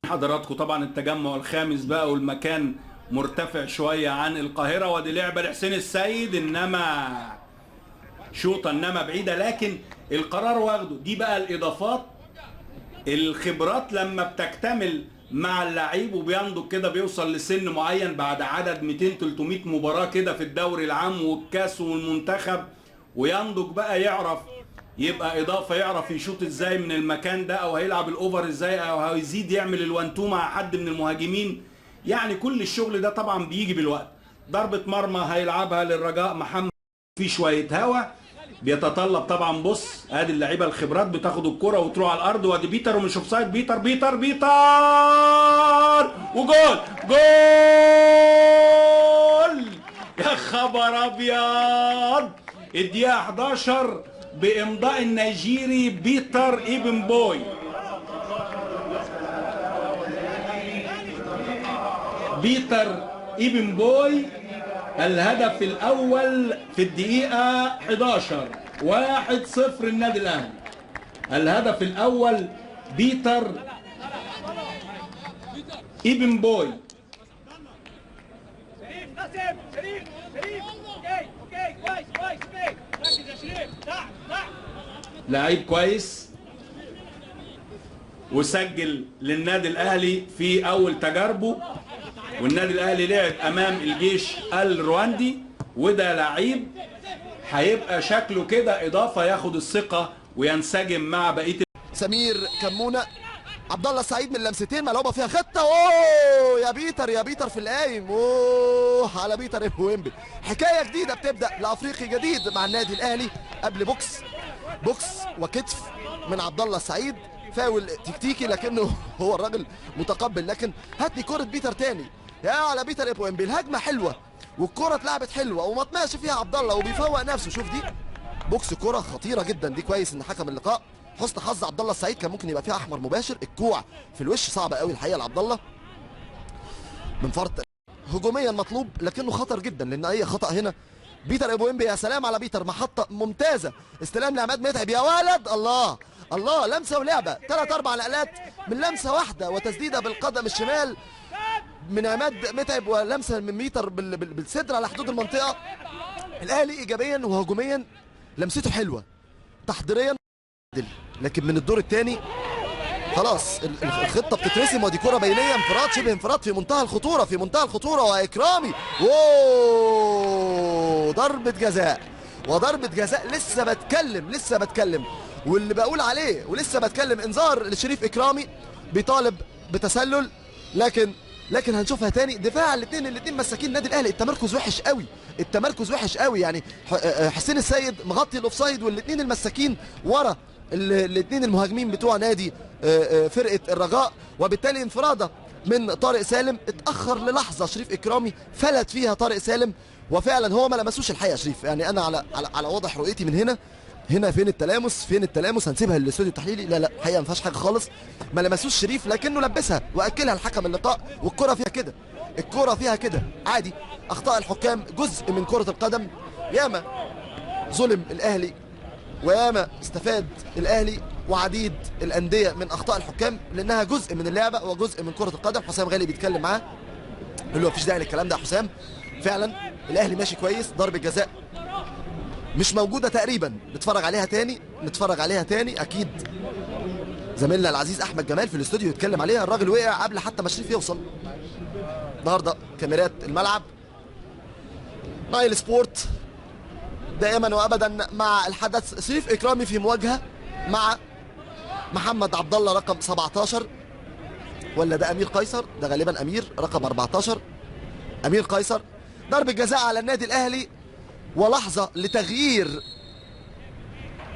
حضراتكم طبعا التجمع الخامس بقى، والمكان مرتفع شويه عن القاهره. ودي لعبه لحسين السيد، انما شوطه انما بعيده، لكن القرار واخده. دي بقى الاضافات، الخبرات لما بتكتمل مع اللعيب وبينضج كده، بيوصل لسن معين بعد عدد 200 300 مباراه كده في الدوري العام والكاس والمنتخب، وينضج بقى، يعرف يبقى اضافه، يعرف يشوط ازاي من المكان ده، او هيلعب الاوفر ازاي، او هيزيد يعمل الوان-تو مع حد من المهاجمين. يعني كل الشغل ده طبعا بيجي بالوقت. ضربه مرمى هيلعبها للرجاء محمد، في شويه هوا بيتطلب طبعا. بص ادي اللعيبه الخبرات بتاخد الكره وتروح على الارض، وادي بيتر ومش اوف سايد. بيتر بيتر بيتر وجول جول. يا خبر ابيض! الدقيقه 11 بامضاء النيجيري بيتر ايبن بوي. بيتر ايبن بوي الهدف الاول في الدقيقه 11. 1-0 النادي الاهلي. الهدف الاول بيتر ايبن بوي. لعيب كويس، وسجل للنادي الاهلي في اول تجاربه، والنادي الاهلي لعب امام الجيش الرواندي. وده لعيب هيبقى شكله كده اضافه، ياخد الثقه وينسجم مع بقيه. سمير كمونه، عبد الله السعيد من لمستين ملعوبه فيها خطه. اوه يا بيتر يا بيتر في القايم. اوه على بيتر ابويمبي. حكايه جديده بتبدا لافريقي جديد مع النادي الاهلي. قبل بوكس وكتف من عبد الله السعيد، فاول تكتيكي لكنه هو الراجل متقبل. لكن هات لي كره بيتر تاني يا على بيتر ابويمبي. الهجمه حلوه والكره اتلعبت حلوه وما طمعش فيها عبد الله وبيفوق نفسه. شوف دي بوكس، كره خطيره جدا دي. كويس ان حكم اللقاء حسن حظ عبد الله السعيد، كان ممكن يبقى فيها احمر مباشر. الكوع في الوش صعبه قوي الحقيقه لعبد الله من فرط. هجوميا مطلوب لكنه خطر جدا، لان اي خطا هنا. بيتر ابويمبي، يا سلام على بيتر، محطه ممتازه. استلام لعماد متعب يا ولد. الله الله، لمسه ولعبه. 3-4 نقلات من لمسه واحده، وتسديده بالقدم الشمال من عماد متعب، ولمسه من بيتر بالصدر على حدود المنطقه. الاهلي ايجابيا وهجوميا لمسته حلوه، تحضيريا. لكن من الدور الثاني خلاص الخطه بتترسم، ودي كره بينيه، انفراد شبه انفراد في منتهى الخطوره، في منتهى الخطوره. واكرامي ضربه جزاء، وضربه جزاء. لسه بتكلم واللي بقول عليه ولسه بتكلم. انذار لشريف اكرامي، بيطالب بتسلل، لكن هنشوفها تاني. دفاع الاثنين مساكين النادي الاهلي. التمركز وحش قوي يعني. حسين السيد مغطي الاوفسايد، والاثنين المساكين ورا الاثنين المهاجمين بتوع نادي فرقه الرجاء. وبالتالي انفراده من طارق سالم. اتاخر للحظه شريف اكرامي، فلت فيها طارق سالم، وفعلا هو ما لمسوش الحقيقه شريف. يعني انا على واضح رؤيتي من هنا فين التلامس؟ هنسيبها للاستوديو التحليلي. لا الحقيقه ما فيهاش حاجه خالص، ما لمسوش شريف، لكنه لبسها واكلها الحكم اللقاء. والكره فيها كده عادي. اخطاء الحكام جزء من كره القدم. ياما ظلم الاهلي وياما استفاد الاهلي وعديد الانديه من اخطاء الحكام، لانها جزء من اللعبه وجزء من كره القدم. حسام غالي بيتكلم معاه، يقول له مفيش داعي للكلام ده يا حسام. فعلا الاهلي ماشي كويس. ضربه جزاء مش موجوده تقريبا، نتفرج عليها تاني اكيد. زميلنا العزيز احمد جمال في الاستوديو يتكلم عليها. الراجل وقع قبل حتى ما شريف يوصل. النهارده كاميرات الملعب نايل سبورت دائما وابدا مع الحدث. شريف اكرامي في مواجهه مع محمد عبد الله رقم 17، ولا ده امير قيصر؟ ده غالبا امير رقم 14، امير قيصر. ضربه جزاء على النادي الاهلي، ولحظه لتغيير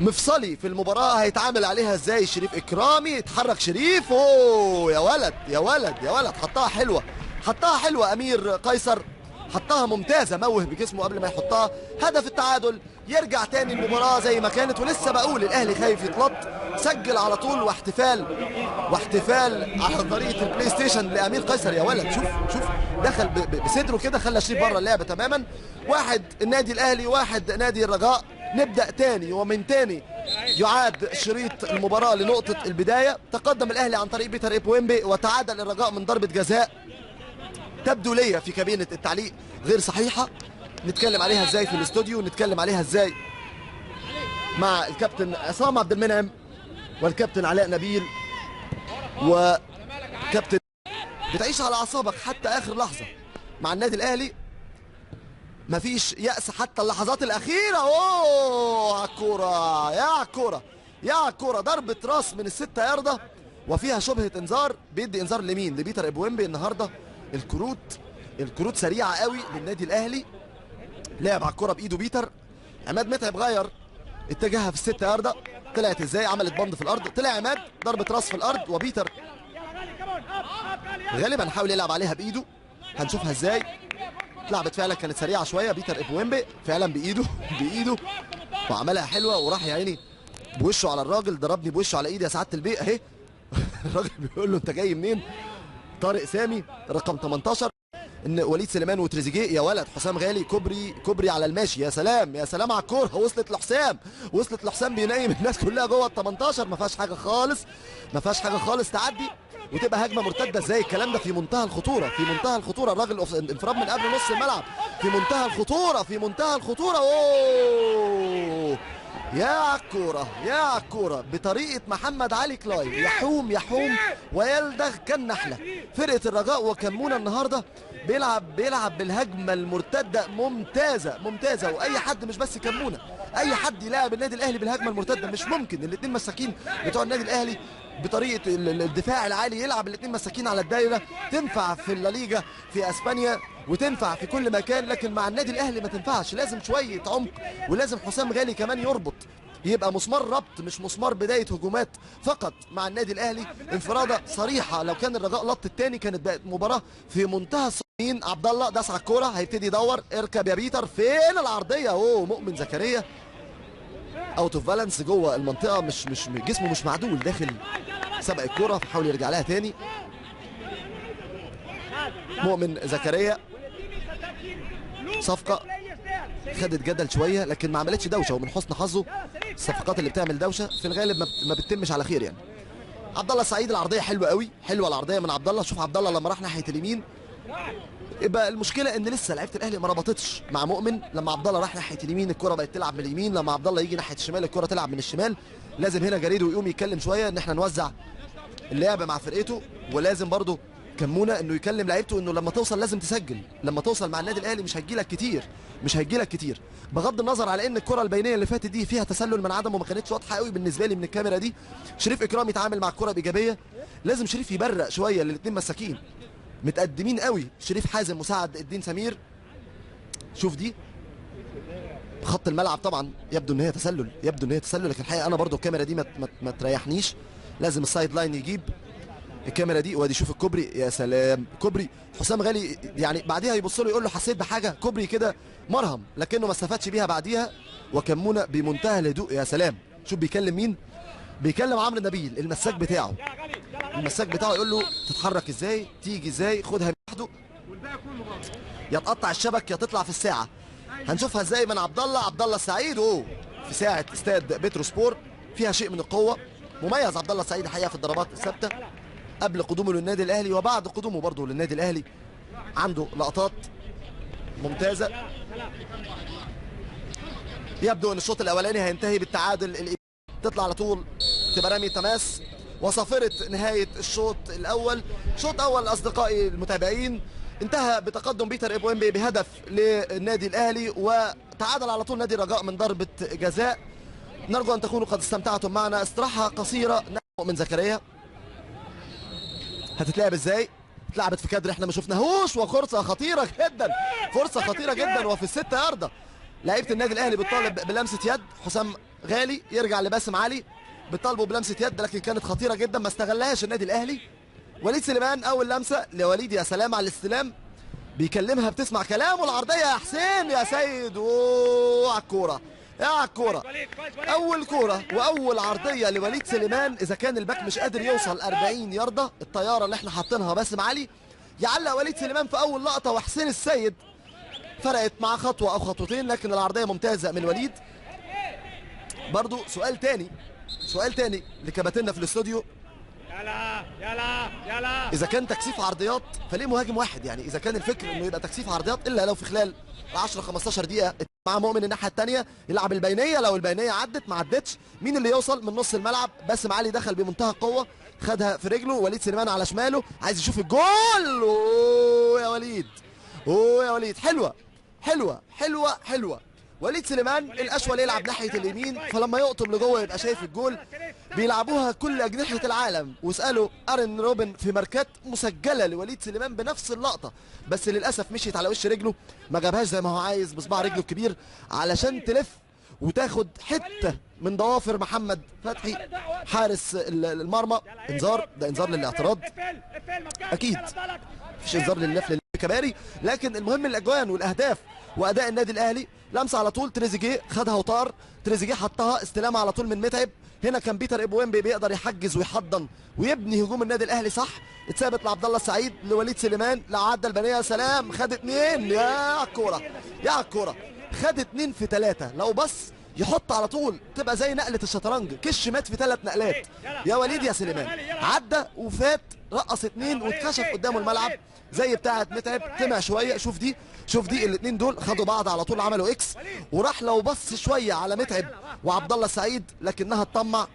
مفصلي في المباراه. هيتعامل عليها ازاي شريف اكرامي؟ يتحرك شريف. اوه يا ولد حطها حلوه امير قيصر، حطها ممتازه. موه بجسمه قبل ما يحطها. هدف التعادل. يرجع تاني المباراه زي ما كانت. ولسه بقول الاهلي خايف يتلط. سجل على طول، واحتفال على طريقه البلاي ستيشن لامير قيصر. يا ولد شوف دخل بصدره كده، خلى شريف بره اللعبه تماما. واحد النادي الاهلي، واحد نادي الرجاء. نبدا تاني ومن تاني يعاد شريط المباراة لنقطة البداية. تقدم الأهلي عن طريق بيتر إبويمبي وتعادل الرجاء من ضربة جزاء تبدو لي في كابينة التعليق غير صحيحة. نتكلم عليها ازاي في الاستوديو، نتكلم عليها ازاي مع الكابتن عصام عبد المنعم والكابتن علاء نبيل. وكابتن بتعيش على اعصابك حتى اخر لحظة مع النادي الاهلي، مفيش يأس حتى اللحظات الأخيرة. اوه على الكورة، يا على الكورة، يا على الكورة، ضربة راس من الستة ياردة وفيها شبهة انذار. بيدي انذار لمين؟ لبيتر إبويمبي. النهارده الكروت سريعة قوي للنادي الأهلي. لعب على الكورة بإيده بيتر. عماد متعب غير اتجاهها في الستة ياردة. طلعت ازاي؟ عملت بند في الأرض، طلع عماد ضربة راس في الأرض، وبيتر غالبا حاول يلعب عليها بإيده. هنشوفها ازاي. لعبت فعلا كانت سريعه شويه. بيتر إبويمبي فعلا بايده وعملها حلوه، وراح يا عيني بوشه على الراجل. ضربني بوشه على ايدي يا سعاده البيه اهي. الراجل بيقول له انت جاي منين؟ طارق سامي رقم 18. ان وليد سليمان وتريزيجيه يا ولد. حسام غالي كوبري على الماشي. يا سلام يا سلام على الكوره. وصلت لحسام بينيم الناس كلها جوه ال 18. ما فيهاش حاجه خالص. تعدي وتبقى هجمه مرتده. ازاي الكلام ده؟ في منتهى الخطوره. الراجل انفراد من قبل نص الملعب. في منتهى الخطوره. اوه يا الكوره بطريقه محمد علي كلاي. يحوم ويلدغ كالنحله. فرقه الرجاء وكمونه النهارده بيلعب بالهجمه المرتده ممتازه. واي حد، مش بس كمونه، اي حد يلاعب النادي الاهلي بالهجمه المرتده مش ممكن. الاثنين مساكين بتوع النادي الاهلي بطريقه الدفاع العالي يلعب الاثنين مساكين على الدايره. تنفع في الليجا في اسبانيا وتنفع في كل مكان، لكن مع النادي الاهلي ما تنفعش. لازم شويه عمق، ولازم حسام غالي كمان يربط، يبقى مسمار ربط مش مسمار بدايه هجومات فقط مع النادي الاهلي. انفراده صريحه. لو كان الرجاء لط الثاني كانت بقت مباراه في منتهى الصين. عبد الله داس على الكوره، هيبتدي يدور. اركب يا بيتر. فين العرضيه؟ اوه مؤمن زكريا اوت اوف بالانس جوه المنطقه. مش جسمه مش معدول داخل. سبق الكوره فحاول يرجع لها تاني. مؤمن زكريا صفقه خدت جدل شويه لكن ما عملتش دوشه، ومن حسن حظه الصفقات اللي بتعمل دوشه في الغالب ما بتتمش على خير يعني. عبد الله السعيد العرضيه حلوه قوي، حلوه العرضيه من عبد الله. شوف عبد الله لما راح ناحيه اليمين، يبقى المشكله ان لسه لعيبه الاهلي ما ربطتش مع مؤمن. لما عبد الله راح ناحيه اليمين الكره بقت تلعب من اليمين، لما عبد الله يجي ناحيه الشمال الكره تلعب من الشمال. لازم هنا جريدو يقوم يتكلم شويه ان احنا نوزع اللعب مع فرقته، ولازم برضه كمونه انه يكلم لعيبته انه لما توصل لازم تسجل. لما توصل مع النادي الاهلي مش هيجيلك كتير. بغض النظر على ان الكره البينيه اللي فاتت دي فيها تسلل من عدم وما كانتش واضحه قوي بالنسبه لي من الكاميرا دي. شريف اكرامي يتعامل مع الكره بايجابيه. لازم شريف يبرق شويه للاثنين مساكين متقدمين قوي. شريف حازم مساعد الدين سمير. شوف دي خط الملعب طبعا يبدو ان هي تسلل، لكن الحقيقه انا برضو الكاميرا دي ما تريحنيش. لازم السايد لاين يجيب الكاميرا دي. وادي شوف الكوبري، يا سلام كوبري. حسام غالي يعني بعديها يبص له يقول له حسيت بحاجه؟ كوبري كده مرهم لكنه ما استفادش بيها بعديها. وكمونه بمنتهى الهدوء. يا سلام شوف بيكلم مين؟ بيكلم عمرو نبيل المساك بتاعه. يقول له تتحرك ازاي، تيجي ازاي، خدها لوحده، يا تقطع الشبك يا تطلع في الساعه. هنشوفها ازاي من عبد الله السعيد. في ساعه استاد بتروسبور فيها شيء من القوه. مميز عبد الله السعيد الحقيقه في الضربات الثابته قبل قدومه للنادي الاهلي وبعد قدومه برضه للنادي الاهلي. عنده لقطات ممتازه. يبدو ان الشوط الاولاني هينتهي بالتعادل. تطلع على طول تبقى رمي تماس وصافره نهايه الشوط الاول. شوط اول اصدقائي المتابعين انتهى بتقدم بيتر إبويمبي بهدف للنادي الاهلي، وتعادل على طول نادي الرجاء من ضربه جزاء. نرجو ان تكونوا قد استمتعتم معنا. استراحه قصيره. مؤمن زكريا هتتلعب ازاي؟ اتلعبت في كادر احنا ما شفناهوش، وفرصه خطيره جدا وفي الستة ياردة. لعيبه النادي الاهلي بتطالب بلمسه يد. حسام غالي يرجع لباسم علي بيطالبوا بلمسه يد لكن كانت خطيره جدا ما استغلهاش النادي الاهلي. وليد سليمان اول لمسه لوليد. يا سلام على الاستلام، بيكلمها بتسمع كلامه. العرضيه يا حسين يا سيد. على الكوره اول كوره واول عرضيه لوليد سليمان. اذا كان الباك مش قادر يوصل 40 ياردة الطياره اللي احنا حاطينها باسم علي يعلق وليد سليمان في اول لقطه، وحسين السيد فرقت مع خطوه او خطوتين، لكن العرضيه ممتازه من وليد. برضو سؤال تاني لكباتننا في الاستوديو. اذا كان تكثيف عرضيات فليه مهاجم واحد؟ يعني اذا كان الفكر انه يبقى تكثيف عرضيات الا لو في خلال 10 15 دقيقه مع مؤمن الناحيه الثانيه يلعب البينيه، لو البينيه عدت ما عدتش مين اللي يوصل من نص الملعب؟ باسم علي دخل بمنتهى القوه، خدها في رجله، وليد سليمان على شماله عايز يشوف الجول. اوه يا وليد، اوه يا وليد، حلوه. وليد سليمان الاشول يلعب ناحيه اليمين، فلما يقطب لجوه يبقى شايف الجول. بيلعبوها كل اجنحه العالم، واسالوا ارن روبن في ماركات مسجله لوليد سليمان بنفس اللقطه، بس للاسف مشيت على وش رجله، ما جابهاش زي ما هو عايز بصباع رجله الكبير علشان تلف وتاخد حته من ضوافر محمد فتحي حارس المرمى. انذار، ده انذار للاعتراض اكيد، مفيش انذار للف للكباري، لكن المهم الاجوان والاهداف واداء النادي الاهلي. لمسه على طول تريزيجيه خدها وطار، تريزيجيه حطها، استلام على طول من متعب. هنا كان بيتر ابويمبي بيقدر يحجز ويحضن ويبني هجوم النادي الاهلي صح. اتثابت لعبد الله السعيد، لوليد سليمان، لعدى البنيه، سلام، خد اتنين. يا الكوره خد 2 في 3، لو بص يحط على طول تبقى زي نقله الشطرنج، كش مات في 3 نقلات. يا وليد يا سليمان، عدى وفات، رقص 2 واتكشف قدامه الملعب زي بتاعه متعب، طمع شويه. شوف دي الاثنين دول خدوا بعض على طول، عملوا اكس، وراح لو بص شويه على متعب وعبد الله السعيد، لكنها تطمع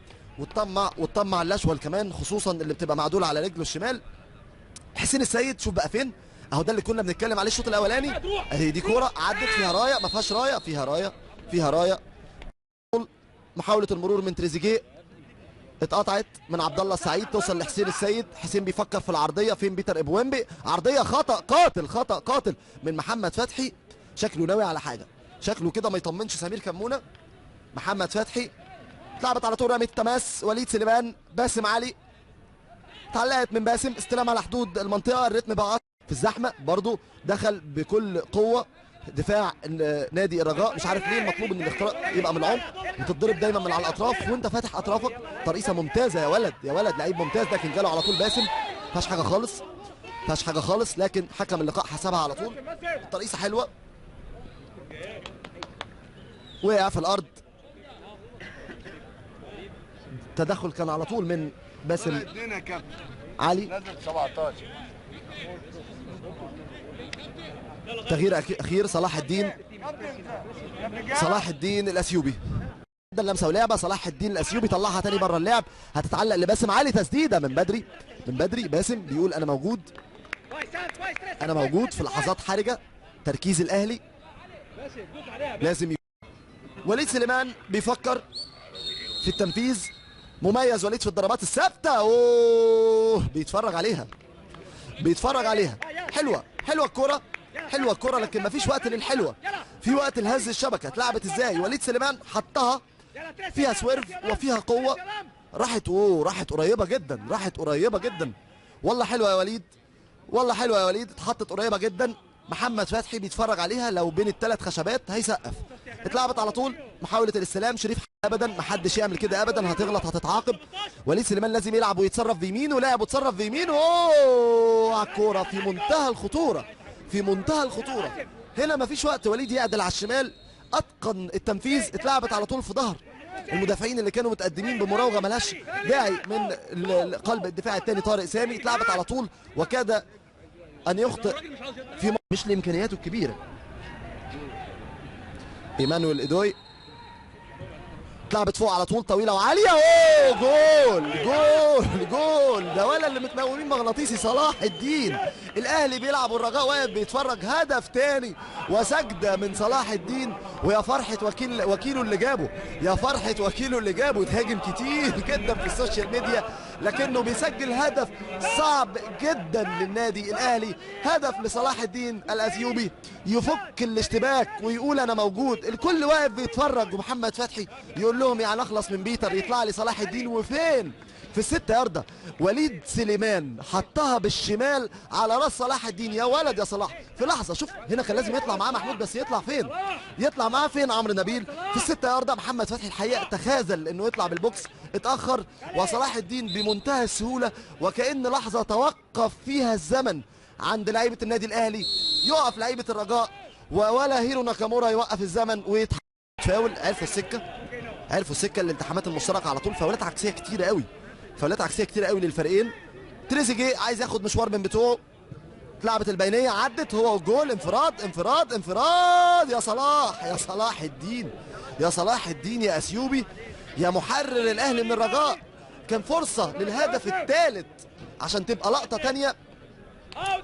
الاشول كمان، خصوصا اللي بتبقى معدوله على رجله الشمال. حسين السيد شوف بقى فين اهو، ده اللي كنا بنتكلم عليه الشوط الاولاني. اهي دي كوره عدت فيها رايه، ما فيهاش رايه، فيها رايه. محاوله المرور من تريزيجيه اتقطعت من عبد الله السعيد، توصل لحسين السيد. حسين بيفكر في العرضيه، فين بيتر ابويمبي؟ عرضيه خطا قاتل من محمد فتحي، شكله ناوي على حاجه، شكله كده ما يطمنش سمير كمونه. محمد فتحي اتلعبت على طول، رمي التماس، وليد سليمان، باسم علي، اتعلقت من باسم، استلام على حدود المنطقه، الريتم بقى في الزحمه، برضو دخل بكل قوه دفاع نادي الرجاء. مش عارف ليه المطلوب ان الاختراق يبقى من العمق وتتضرب دايما من على الاطراف وانت فاتح اطرافك. ترقيصه ممتازه يا ولد لعيب ممتاز، لكن جاله على طول باسم، ما فيهاش حاجه خالص، لكن حكم اللقاء حسبها على طول. ترقيصه حلوه، وقع في الارض، تدخل كان على طول من باسم علي. تغيير اخير، صلاح الدين الاثيوبي، ده اللمسه ولعبه. صلاح الدين الاثيوبي طلعها تاني بره اللعب، هتتعلق لباسم علي، تسديده من بدري. باسم بيقول انا موجود في لحظات حرجه، تركيز الاهلي لازم وليد سليمان بيفكر في التنفيذ، مميز وليد في الضربات الثابته. اوه بيتفرج عليها. حلوه الكرة، لكن مفيش وقت للحلوه، في وقت لهز الشبكه. اتلعبت ازاي؟ وليد سليمان حطها، فيها سويرف وفيها قوه، راحت قريبه جدا. والله حلوه يا وليد، اتحطت قريبه جدا. محمد فتحي بيتفرج عليها، لو بين الثلاث خشبات هيسقف. اتلعبت على طول، محاوله الاستلام، شريف ابدا، محدش يعمل كده ابدا، هتغلط هتتعاقب. وليد سليمان لازم يلعب ويتصرف بيمينه، ولعب وتصرف بيمينه. اوه على الكوره، في منتهى الخطوره. هنا مفيش وقت وليد يعدل على الشمال، اتقن التنفيذ. اتلعبت على طول في ظهر المدافعين اللي كانوا متقدمين بمراوغه ملهاش داعي من قلب الدفاع الثاني طارق سامي. اتلعبت على طول وكاد ان يخطئ في مش لامكانياته الكبيره. ايمانويل ايدوي، اتلعبت فوق على طول، طويله وعاليه. اوه جول ده ولا اللي متنومين مغناطيسي صلاح الدين. الاهلي بيلعب والرجاء واقف بيتفرج، هدف تاني وسجده من صلاح الدين. ويا فرحه وكيله اللي جابه، اتهاجم كتير جدا في السوشيال ميديا، لكنه بيسجل هدف صعب جدا للنادي الاهلي، هدف لصلاح الدين الاثيوبي يفك الاشتباك ويقول انا موجود. الكل واقف بيتفرج، ومحمد فتحي يقول لهم يعني اخلص من بيتر، يطلع لي صلاح الدين، وفين؟ في ال6 ياردة. وليد سليمان حطها بالشمال على راس صلاح الدين. يا ولد يا صلاح، في لحظه شوف هنا كان لازم يطلع معاه محمود، بس يطلع معاه فين عمرو نبيل؟ في ال6 ياردة. محمد فتحي الحقيقه تخاذل انه يطلع بالبوكس، اتاخر، وصلاح الدين بمنتهى السهوله وكأن لحظه توقف فيها الزمن عند لعيبه النادي الاهلي، يقف لعيبه الرجاء ولا هيرو ناكامورا يوقف الزمن ويتفاول. عرف السكه عرفوا السكه الالتحامات المشتركه على طول. فاولات عكسيه كتيره قوي، فاولات عكسيه كتيره قوي للفريقين. تريزيجيه عايز ياخد مشوار من بتوعه، اتلعبت البينيه عدت هو والجول. انفراد انفراد انفراد، يا صلاح يا صلاح الدين، يا صلاح الدين يا اثيوبي، يا محرر الاهلي من الرجاء. كان فرصه للهدف الثالث عشان تبقى لقطه ثانيه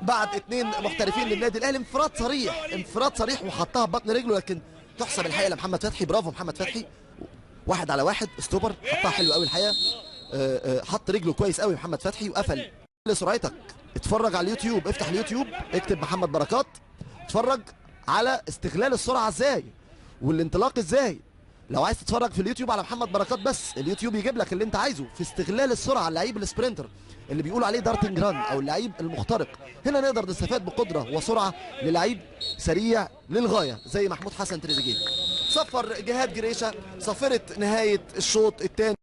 بعد 2 محترفين للنادي الاهلي. انفراد صريح، انفراد صريح وحطها ببطن رجله، لكن تحسب الحقيقه لمحمد فتحي. برافو محمد فتحي، 1 على 1 ستوبر، حطها حلو قوي الحقيقه. حط رجله كويس قوي محمد فتحي وقفل. لسرعتك اتفرج على اليوتيوب، افتح اليوتيوب اكتب محمد بركات، اتفرج على استغلال السرعه ازاي والانطلاق ازاي. لو عايز تتفرج في اليوتيوب على محمد بركات بس، اليوتيوب يجيب لك اللي انت عايزه في استغلال السرعه. اللعيب السبرينتر اللي بيقولوا عليه دارتنج ران او اللعيب المخترق، هنا نقدر نستفاد بقدره وسرعه للعيب سريع للغايه زي محمود حسن تريزيجيه. صفر جهاد جريشه، صفرت نهايه الشوط الثاني.